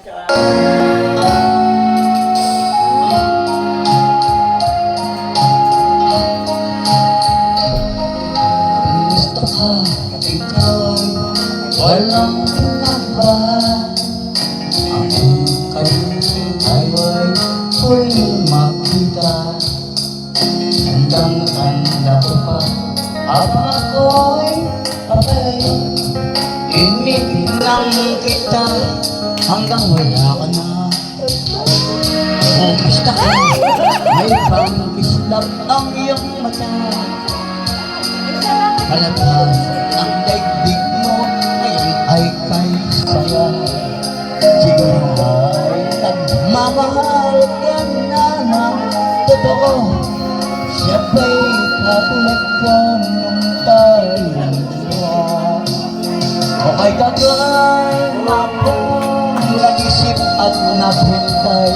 Gusto ka, ikaw walang naba. Ang kayo ay huling makita. Handang-handa ko pa, habang ako'y patay. Initinang kita hanggang wala ka na. Kumusta ka? May pangkislap ang iyong mata. Palabas ang daigdig mo ngayon ay kay saya. Siguro ay nagmamahal ka na ng totoo. Siya ba'y kapulat ka nung tayo dalawa? O kay kagay akong nag-isip at naghintay.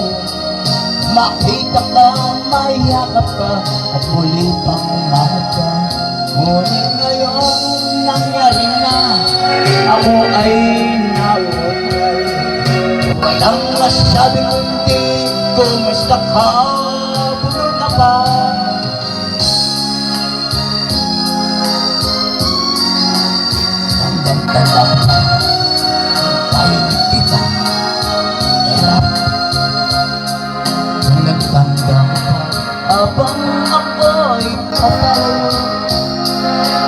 Makita ka, mayakap ka at muli pang mahal ka. Ngunit ngayon nangyari na, ako ay nautay. Walang masabi kundi kumusta ka, bulol ka pa. Tandang-tandang tayo kita hirap. Nagtandang pa abang ako'y patay.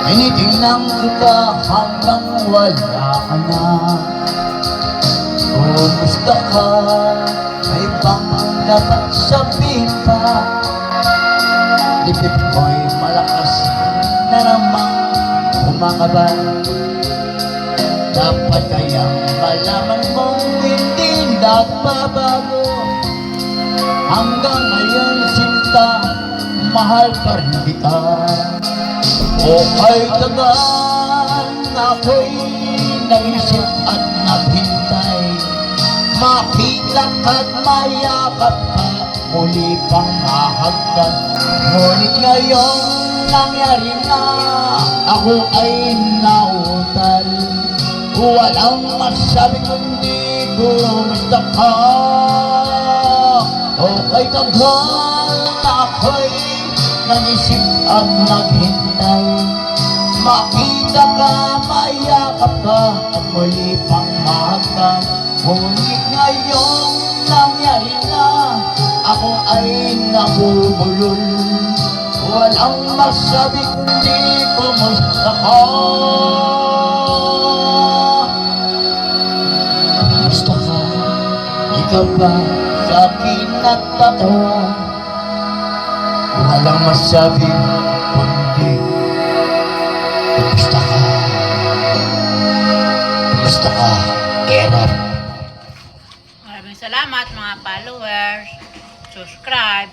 Tinitingnan kita hanggang wala ka na. Kumusta ka? May bang dapat sabihin pa? Lipid ko'y malakas na namang kumakabal. Dapat kayang malaman mong hindi nagbabago. Hanggang ngayon sinta, mahal pa rin kita. O kay tagal ako'y nag-isip at naghintay. Makita ka't mayakap ka, muli pang mahagkan. Ngunit ngayon nangyari na, ako ay nautal. Walang masabi kundi kumusta ka. O kay tagal ako'y nag-isip at naghintay. Makita ka, mayakap ka at muli pang mahagkan. Ngunit ngayon nangyari na, ako ay nabubulol. Walang masabi kundi kumusta ka. Kumusta ka? Ikaw ba sa akin nagtatawa? Walang masabi kundi kumusta ka? Kumusta ka? Gerard. Maraming salamat mga followers. Subscribe.